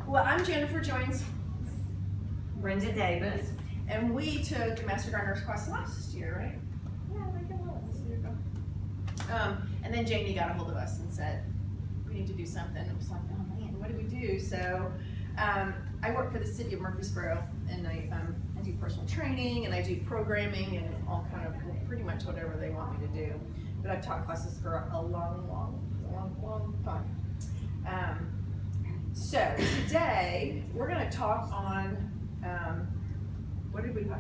Well, I'm Jennifer Jones, Brenda Davis. and we took a Master Gardener's class last year, right? Yeah, I think it was. There you go. And then Janie got a hold of us and said, we need to do something. It was like, oh man, what do we do? So I work for the city of Murfreesboro, and I do personal training, and I do programming, and all kind of pretty much whatever they want me to do. But I've taught classes for a long time. So today we're going to talk on what is it?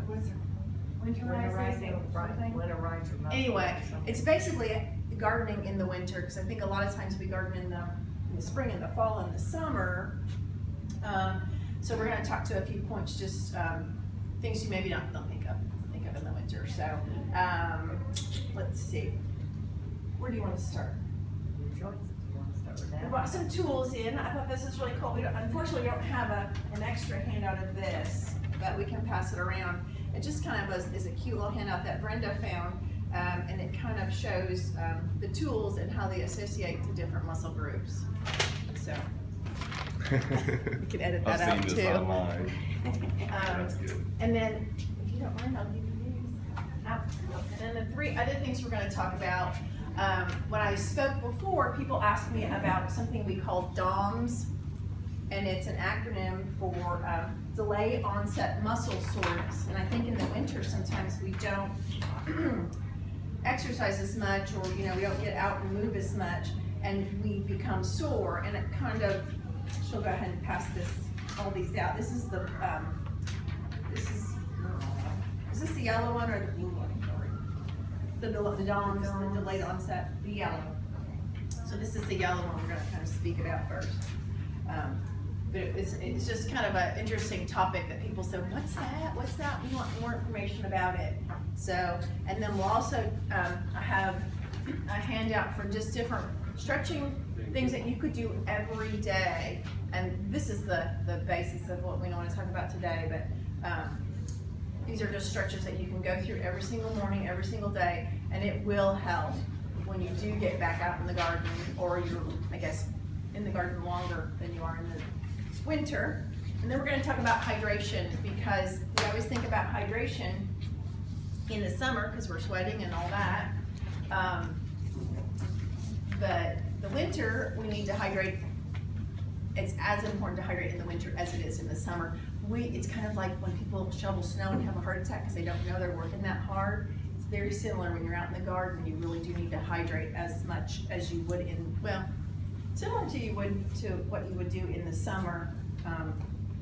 Winterizing. Anyway, it's basically gardening in the winter, because I think a lot of times we garden in the spring and the fall and the summer. So we're going to talk to a few points, just things you maybe don't think of in the winter. So let's see. Where do you want to start? We brought some tools in. I thought this is really cool. Unfortunately, we don't have an extra handout of this, but we can pass it around. It just kind of is a cute little handout that Brenda found, and it kind of shows the tools and how they associate to different muscle groups. So you can edit that out too. I've seen this online. That's good. And then, if you don't mind, I'll give you these. And then the three other things we're going to talk about. When I spoke before, people asked me about something we call DOMS, and it's an acronym for Delay Onset Muscle Soreness. And I think in the winter sometimes we don't exercise as much, or we don't get out and move as much, and we become sore. And it kind of, she'll go ahead and pass all these out. This is is this the yellow one or the blue one? The DOMS, the delayed onset, the yellow. So this is the yellow one we're going to kind of speak about first. But it's just kind of an interesting topic that people say, what's that? What's that? We want more information about it. So, and then we'll also have a handout for just different stretching things that you could do every day. And this is the basis of what we want to talk about today. But these are just stretches that you can go through every single morning, every single day, and it will help when you do get back out in the garden, or you're, I guess, in the garden longer than you are in the winter. And then we're going to talk about hydration, because we always think about hydration in the summer because we're sweating and all that. But the winter, we need to hydrate. It's as important to hydrate in the winter as it is in the summer. It's kind of like when people shovel snow and have a heart attack because they don't know they're working that hard. It's very similar when you're out in the garden. You really do need to hydrate as much as you would similar to what you would do in the summer.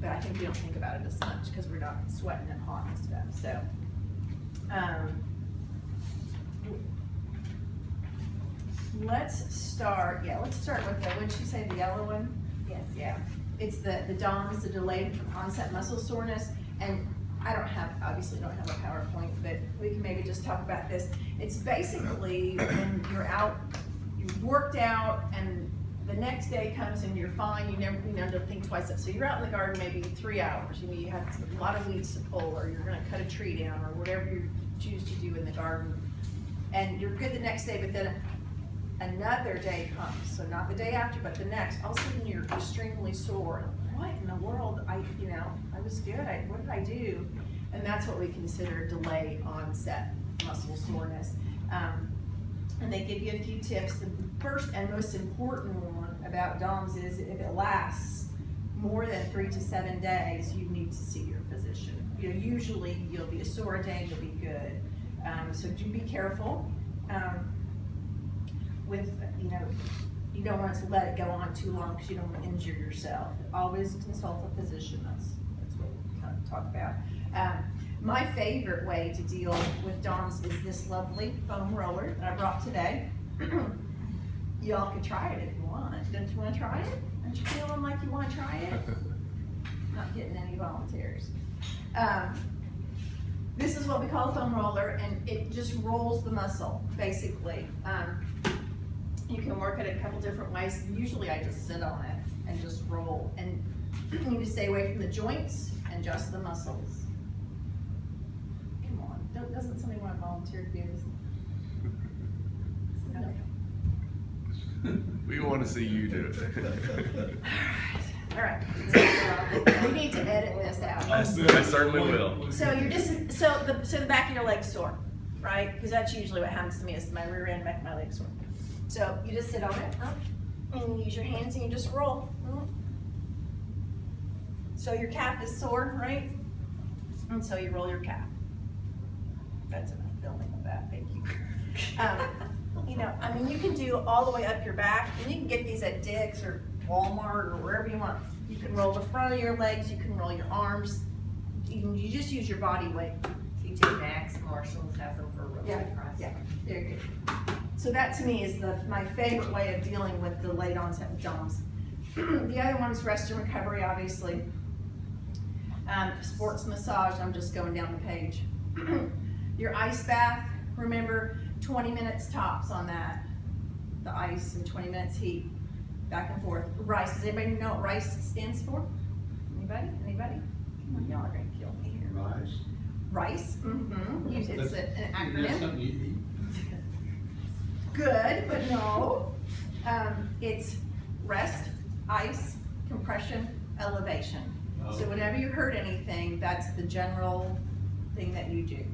But I think we don't think about it as much because we're not sweating and hot and stuff. So, let's start with what did she say, the yellow one? Yes, yeah. It's the DOMS, the delayed onset muscle soreness, and I obviously don't have a PowerPoint, but we can maybe just talk about this. It's basically when you're out, you've worked out, and the next day comes and you're fine, you don't think twice. So you're out in the garden maybe 3 hours, you have a lot of weeds to pull, or you're gonna cut a tree down, or whatever you choose to do in the garden, and you're good the next day, but then another day comes, so not the day after, but the next. All of a sudden, you're extremely sore. What in the world? I was good. What did I do? And that's what we consider delay onset muscle soreness. And they give you a few tips. The first and most important one about DOMS is if it lasts more than 3 to 7 days, you need to see your physician. Usually you'll be a sore a day, you'll be good. So do be careful. You don't want to let it go on too long because you don't want to injure yourself. Always consult a physician. That's what we kind of talk about. My favorite way to deal with DOMS is this lovely foam roller that I brought today. Y'all can try it if you want. Don't you want to try it? Don't you feeling like you want to try it? Not getting any volunteers. This is what we call a foam roller, and it just rolls the muscle, basically. You can work it a couple different ways. Usually I just sit on it and just roll. And you need to stay away from the joints and just the muscles. Come on, doesn't somebody want to volunteer to do this? No. We want to see you do it. All right. We need to edit this out. I certainly will. So you're just, so the back of your leg's sore, right? Because that's usually what happens to me is my rear end, back of my leg sore. So you just sit on it, and you use your hands and you just roll. So your calf is sore, right? And so you roll your calf. That's enough filming of that, thank you. You know, I mean, you can do all the way up your back, and you can get these at Dick's or Walmart or wherever you want. You can roll the front of your legs, you can roll your arms. You just use your body weight. TJ Maxx, Marshalls has them for a real good price. Yeah, very good. So that to me is my favorite way of dealing with the late onset of DOMS. The other one's rest and recovery, obviously. Sports massage, I'm just going down the page. Your ice bath, remember 20 minutes tops on that. The ice and 20 minutes heat, back and forth. RICE, does anybody know what RICE stands for? Anybody? Anybody? Come on, y'all are gonna kill me here. Rice. RICE, it's an Is that acronym. something you eat? Good, but no. It's rest, ice, compression, elevation. So whenever you hurt anything, that's the general thing that you do.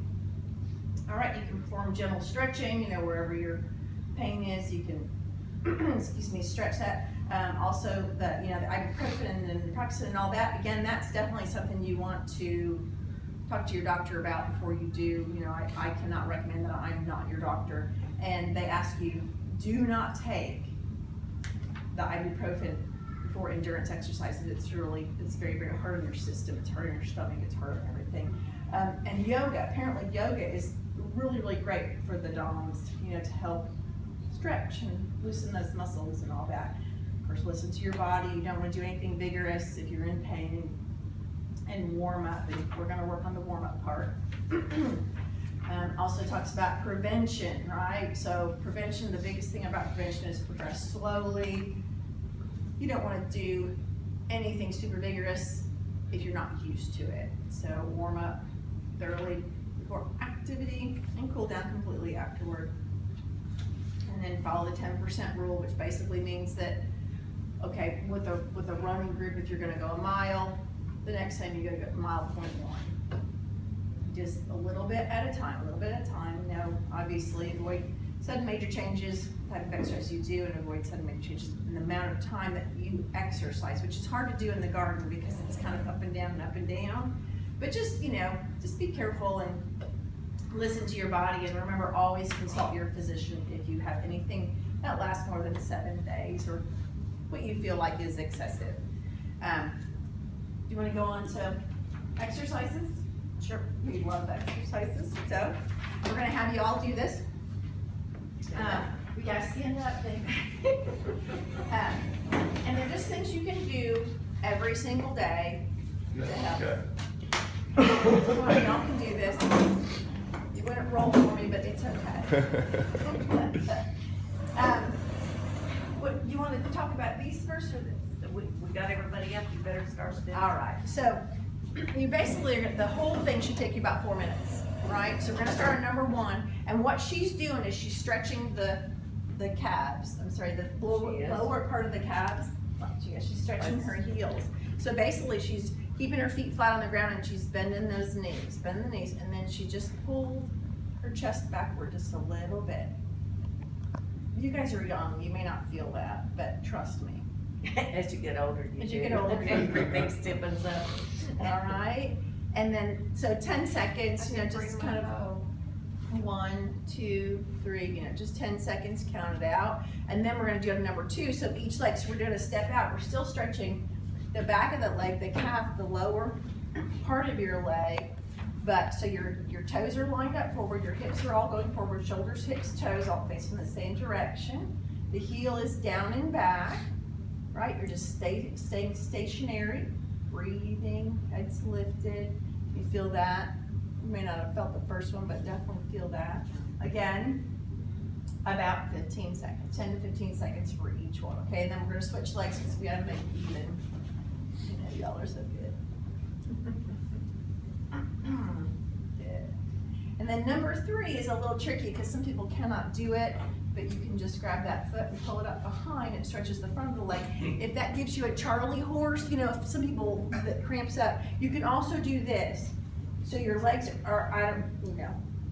All right, you can perform gentle stretching, you know, wherever your pain is, you can, excuse me, stretch that. Also, the ibuprofen and naproxen and all that, again, that's definitely something you want to talk to your doctor about before you do. You know, I cannot recommend that. I'm not your doctor. And they ask you, do not take the ibuprofen before endurance exercises. It's very, very hard on your system. It's hard on your stomach. It's hard on everything. And yoga, apparently yoga is really, really great for the DOMS, you know, to help stretch and loosen those muscles and all that. Of course, listen to your body. You don't want to do anything vigorous if you're in pain, and warm up. And we're going to work on the warm up part. Also talks about prevention, right? So prevention, the biggest thing about prevention is progress slowly. You don't want to do anything super vigorous if you're not used to it. So warm up thoroughly before activity and cool down completely afterward. And then follow the 10% rule, which basically means that, okay, with a running group, if you're gonna go a mile, the next time you go mile 0.1. Just a little bit at a time, You know, obviously avoid sudden major changes, type of exercise you do, and avoid sudden major changes in the amount of time that you exercise, which is hard to do in the garden because it's kind of up and down and up and down. But just, you know, just be careful and listen to your body, and remember, always consult your physician if you have anything that lasts more than 7 days or what you feel like is excessive. Do you want to go on to exercises? Sure. We love exercises. So we're going to have you all do this. We got to stand up, baby. And they're just things you can do every single day to help. Okay. Come on, y'all can do this. You wouldn't roll for me, but it's okay. What, you want to talk about these first or this? We got everybody up, you better start with this. All right, so you basically, the whole thing should take you about 4 minutes, right? So we're gonna start at number 1, and what she's doing is she's stretching the calves, the lower part of the calves. She's stretching her heels. So basically she's keeping her feet flat on the ground and she's bending those knees, and then she just pulled her chest backward just a little bit. You guys are young, you may not feel that, but trust me. As you get older, As you get older, everything stiffens up. All right, and then, so 10 seconds, you know, just kind of 1, 2, 3, you know, just 10 seconds, count it out. And then we're gonna do number 2, so each leg, so we're doing a step out, we're still stretching the back of the leg, the calf, the lower part of your leg, but so your toes are lined up forward, your hips are all going forward, shoulders, hips, toes all facing the same direction. The heel is down and back, right? You're just staying stationary, breathing, head's lifted. You feel that. You may not have felt the first one, but definitely feel that. Again, about 15 seconds, 10 to 15 seconds for each one, okay? And then we're gonna switch legs because we gotta make it even. You know, y'all are so good. Good. And then number 3 is a little tricky because some people cannot do it, but you can just grab that foot and pull it up behind, it stretches the front of the leg. If that gives you a Charlie horse, you know, if some people that cramps up, you can also do this. So your legs are,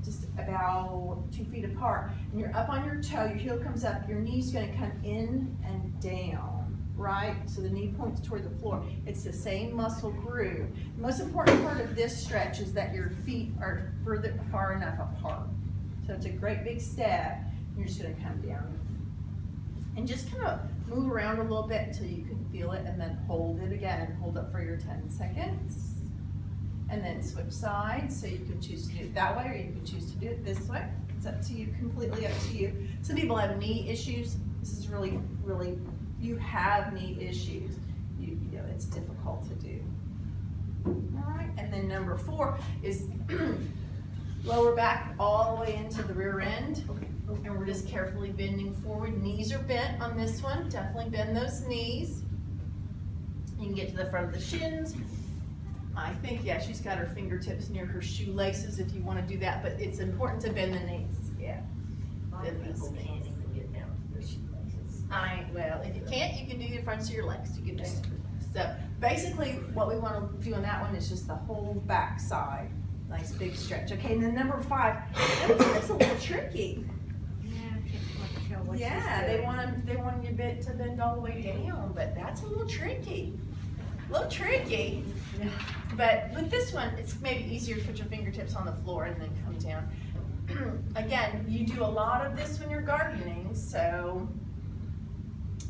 just about 2 feet apart, and you're up on your toe, your heel comes up, your knee's gonna come in and down, right? So the knee points toward the floor. It's the same muscle groove. The most important part of this stretch is that your feet are far enough apart. So it's a great big step. You're just gonna come down and just kind of move around a little bit until you can feel it, and then hold it again. Hold up for your 10 seconds. And then switch sides, so you can choose to do it that way, or you can choose to do it this way. It's up to you, completely up to you. Some people have knee issues. This is really, you have knee issues. You know, it's difficult to do. All right, and then number 4 is lower back all the way into the rear end. And we're just carefully bending forward. Knees are bent on this one. Definitely bend those knees. You can get to the front of the shins. I think, yeah, she's got her fingertips near her shoelaces if you want to do that, but it's important to bend the knees, yeah. A lot of people can't even get down to their shoelaces. Well, if you can't, you can do the fronts of your legs. You can just, so basically what we want to do on that one is just the whole back side. Nice big stretch. Okay, and then number 5, that's a little tricky. Yeah, they want you to bend all the way down, but that's a little tricky. Yeah. But with this one, it's maybe easier to put your fingertips on the floor and then come down. Again, you do a lot of this when you're gardening, so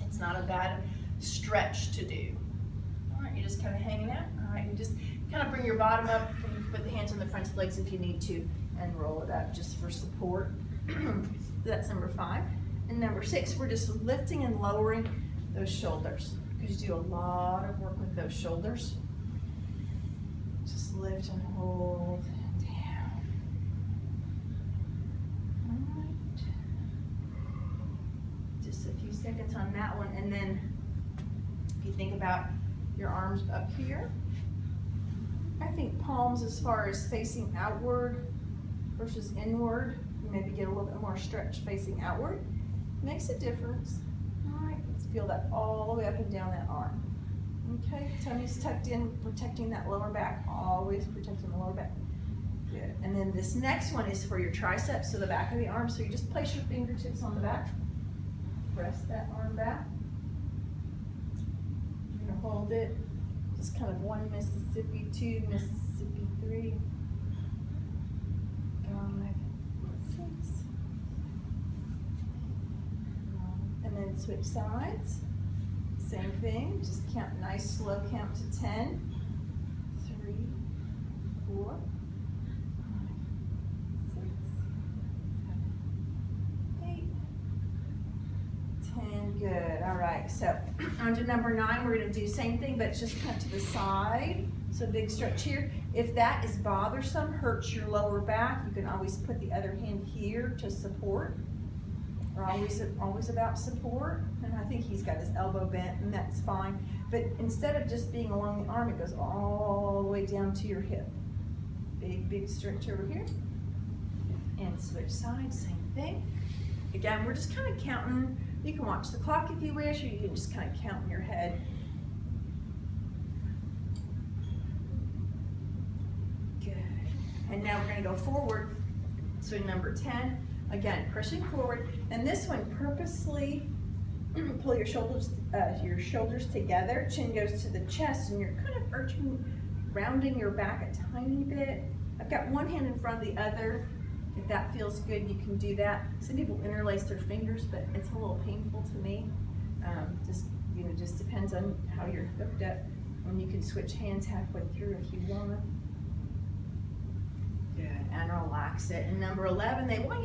it's not a bad stretch to do. All right, you're just kind of hanging out. All right, and just kind of bring your bottom up, and you can put the hands on the front legs if you need to, and roll it up just for support. So that's number 5. And number 6, we're just lifting and lowering those shoulders, because you do a lot of work with those shoulders. Just lift and hold down. All right. Just a few seconds on that one, and then if you think about your arms up here, I think palms as far as facing outward versus inward, maybe get a little bit more stretch facing outward. Makes a difference. All right, let's feel that all the way up and down that arm. Okay, tummy's tucked in, protecting that lower back, always protecting the lower back. Good. And then this next one is for your triceps, so the back of the arm. So you just place your fingertips on the back, press that arm back. You're gonna hold it, just kind of 1 Mississippi, 2 Mississippi, 3, 5, 6. And then switch sides. Same thing, just count, nice slow count to 10. 3, 4, 5, 6, 7, 8, 10. Good. All right. So on to number 9, we're going to do same thing, but just kind of to the side. So big stretch here. If that is bothersome, hurts your lower back, you can always put the other hand here to support. We're always about support, and I think he's got his elbow bent, and that's fine. But instead of just being along the arm, it goes all the way down to your hip. Big stretch over here. And switch sides, same thing. Again, we're just kind of counting. You can watch the clock if you wish, or you can just kind of count in your head. Good. And now we're going to go forward. So number 10. Again, pushing forward, and this one purposely pull your shoulders together. Chin goes to the chest, and you're kind of rounding your back a tiny bit. I've got one hand in front of the other. If that feels good, you can do that. Some people interlace their fingers, but it's a little painful to me. Just depends on how you're hooked up. And you can switch hands halfway through if you want. Good, and relax it. And number 11, they want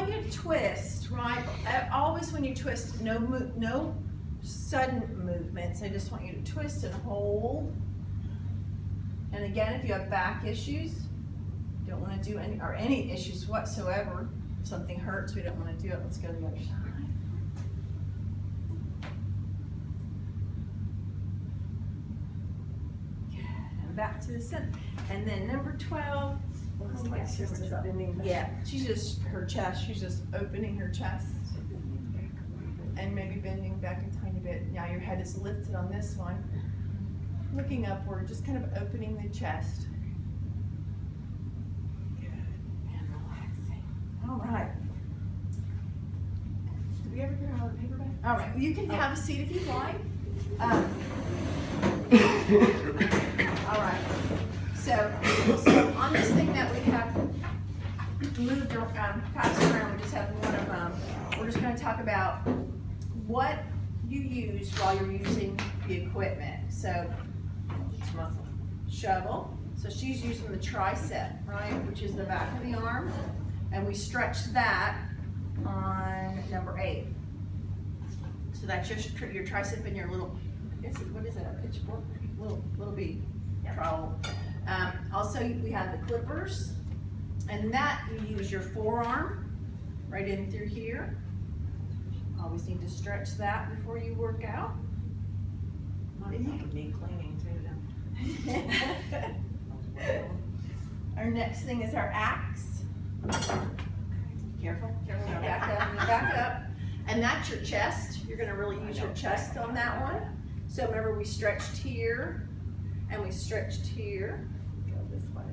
you to twist, right? Always when you twist, no sudden movements. They just want you to twist and hold. And again, if you have back issues, don't want to do any issues whatsoever. If something hurts, we don't want to do it. Let's go to the other side. Good, and back to the center. And then number 12. Looks like she's just bending. Yeah, she's just, her chest, she's just opening her chest. And maybe bending back a tiny bit. Now your head is lifted on this one. Looking upward, just kind of opening the chest. Good, and relaxing. All right. Did we ever get out of the paper bag? All right, well, you can have a seat if you'd like. All right. So on this thing that we have moved passed around, we just have one of them. We're just going to talk about what you use while you're using the equipment. So shovel. So she's using the tricep, right, which is the back of the arm, and we stretch that on number 8. So that's your tricep and your little, I guess what is it, a pitchfork, little bead trowel. Also, we have the clippers, and that you use your forearm right in through here. Always need to stretch that before you work out. Need cleaning too, Our next thing is our axe. Careful, back up. And that's your chest. You're gonna really use your chest on that one. So remember, we stretched here, and we stretched here. Go this way.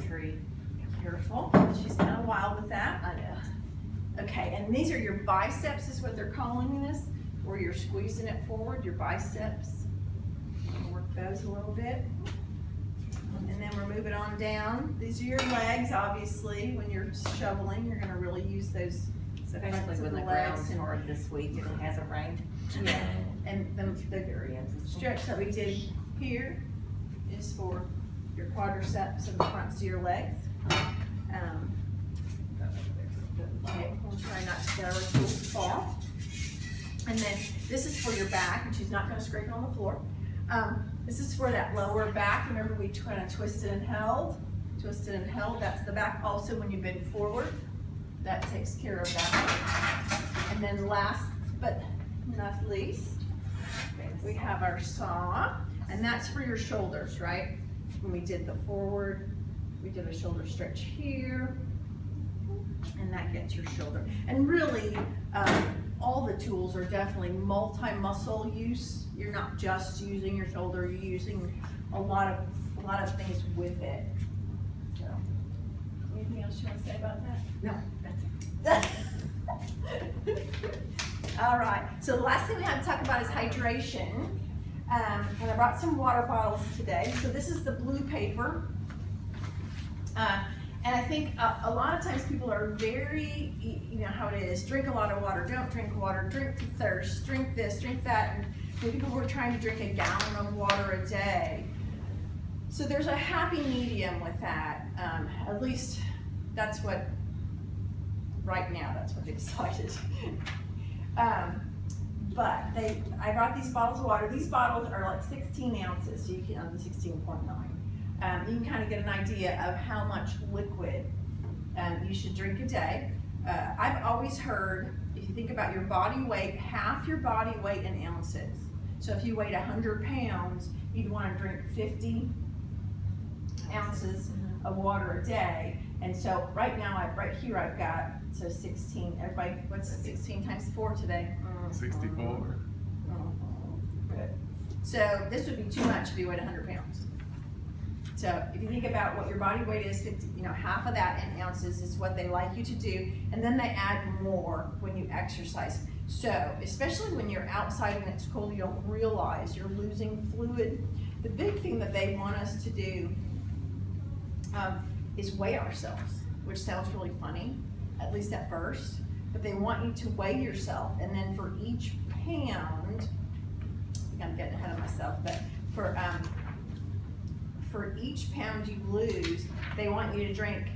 Tree. Careful, she's kind of wild with that. I know. Okay, and these are your biceps is what they're calling this, where you're squeezing it forward, your biceps. Work those a little bit. And then we're moving on down. These are your legs, obviously. When you're shoveling, you're gonna really use those. Especially when the ground's hard this week and it hasn't rained. Yeah, and the stretch that we did here is for your quadriceps and the fronts of your legs. We'll try not to get our tools to fall. And then this is for your back, and she's not going to scrape it on the floor. This is for that lower back. Remember, we kind of twisted and held. Twisted and held. That's the back. Also, when you bend forward, that takes care of that. And then last but not least, we have our saw, and that's for your shoulders, right? When we did the forward, we did a shoulder stretch here, and that gets your shoulder. And really, all the tools are definitely multi-muscle use. You're not just using your shoulder, you're using a lot of things with it. So, anything else you want to say about that? No, that's it. All right, so the last thing we have to talk about is hydration. And I brought some water bottles today. So this is the blue paper. And I think a lot of times people are very, you know how it is, drink a lot of water, don't drink water, drink to thirst, drink this, drink that. And people were trying to drink a gallon of water a day. So there's a happy medium with that. At least that's what, right now, that's what they decided. But I brought these bottles of water. These bottles are like 16 ounces, so you can, the 16.9. You can kind of get an idea of how much liquid you should drink a day. I've always heard, if you think about your body weight, half your body weight in ounces. So if you weighed 100 pounds, you'd want to drink 50 ounces of water a day. And so right now, right here I've got, so 16, everybody, what's 16 times 4 today? 64. Good. So this would be too much if you weighed 100 pounds. So if you think about what your body weight is, 50, you know, half of that in ounces is what they like you to do. And then they add more when you exercise. So especially when you're outside and it's cold, you don't realize you're losing fluid. The big thing that they want us to do is weigh ourselves, which sounds really funny, at least at first. But they want you to weigh yourself, and then for each pound, I think I'm getting ahead of myself, but for each pound you lose, they want you to drink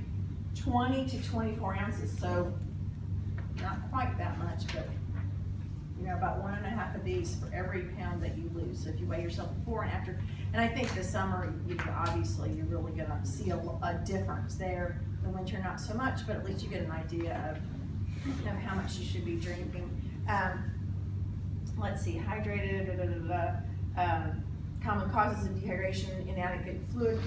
20 to 24 ounces. So not quite that much, but you know, about 1.5 of these for every pound that you lose. So if you weigh yourself before and after, and I think this summer, obviously you're really gonna see a difference there. The winter, not so much, but at least you get an idea of how much you should be drinking. Let's see, hydrated, common causes of dehydration, inadequate fluid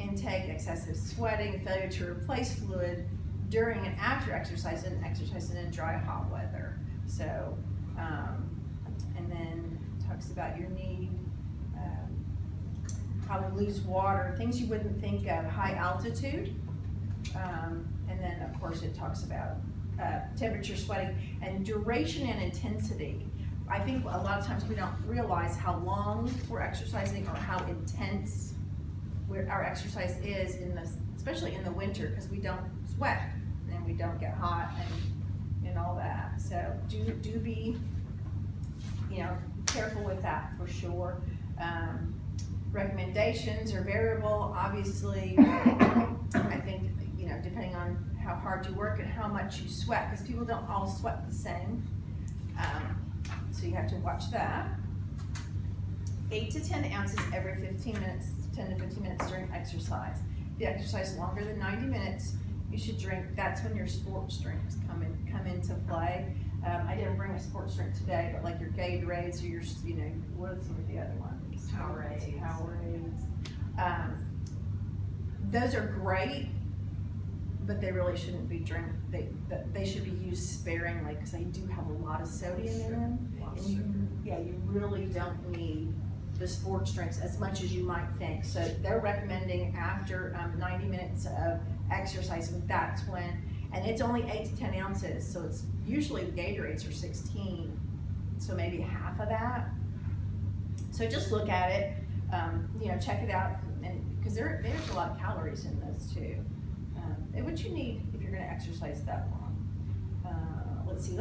intake, excessive sweating, failure to replace fluid during and after exercise, and exercising in dry, hot weather. So, and then talks about your need, how to lose water, things you wouldn't think of, high altitude. And then, of course, it talks about temperature, sweating, and duration and intensity. I think a lot of times we don't realize how long we're exercising or how intense our exercise is especially in the winter, because we don't sweat and we don't get hot and all that. So do be, careful with that for sure. Recommendations are variable, obviously. I think, depending on how hard you work and how much you sweat, because people don't all sweat the same. So you have to watch that. 8 to 10 ounces every 15 minutes, 10 to 15 minutes during exercise. If you exercise longer than 90 minutes, you should drink. That's when your sports drinks come into play. I didn't bring a sports drink today, but like your Gatorades or your, what are some of the other ones? Powerades. Those are great, but they really shouldn't be they should be used sparingly, because they do have a lot of sodium in them. And you really don't need the sports drinks as much as you might think. So they're recommending after 90 minutes of exercising, that's when, and it's only 8 to 10 ounces. So it's usually the Gatorades are 16. So maybe half of that. So just look at it, check it out, and because there's a lot of calories in those too. And what you need if you're going to exercise that long. Let's see. It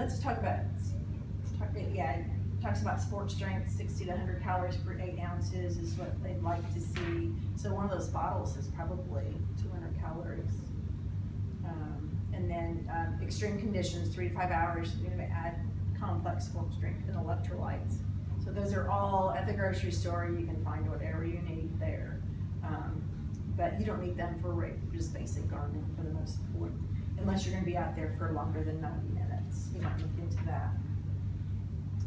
talks about sports drinks. 60 to 100 calories per 8 ounces is what they'd like to see. So one of those bottles is probably 200 calories. And then extreme conditions, 3 to 5 hours. You're going to add complex sports drink and electrolytes. So those are all at the grocery store. You can find whatever you need there. But you don't need them for just basic gardening for the most part, unless you're going to be out there for longer than 90 minutes. You might look into that.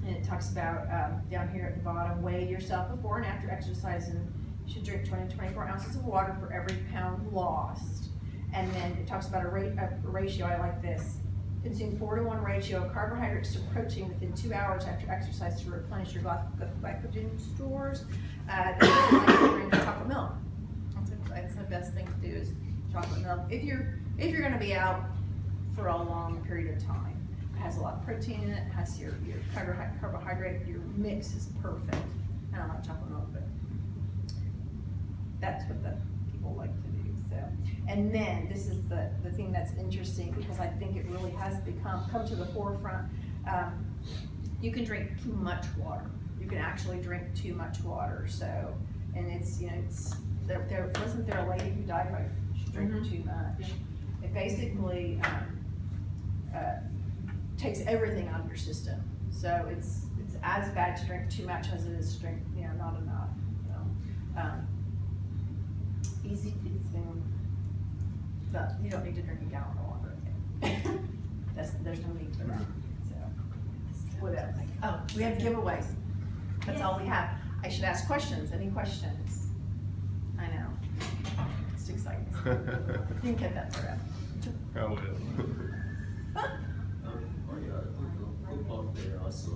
And it talks about down here at the bottom, weigh yourself before and after exercising. You should drink 20 to 24 ounces of water for every pound lost. And then it talks about a ratio. I like this. Consume 4-to-1 ratio of carbohydrates to protein within 2 hours after exercise to replenish your glycogen stores. Then drink chocolate milk. That's the best thing to do, is chocolate milk. If you're going to be out for a long period of time, it has a lot of protein in it. It has your carbohydrate. Your mix is perfect. I don't like chocolate milk, but that's what the people like to do. So, and then this is the thing that's interesting, because I think it really has come to the forefront. You can drink too much water. You can actually drink too much water. So, and wasn't there a lady who died by drinking too much? It basically takes everything out of your system. So it's as bad to drink too much as it is to drink, not enough. Easy consume. But you don't need to drink a gallon of water. There's no need for that. So what else? Oh, we have giveaways. That's all we have. I should ask questions. Any questions? I know. It's exciting. You can cut that part out. I will. Oh yeah, I think the football player also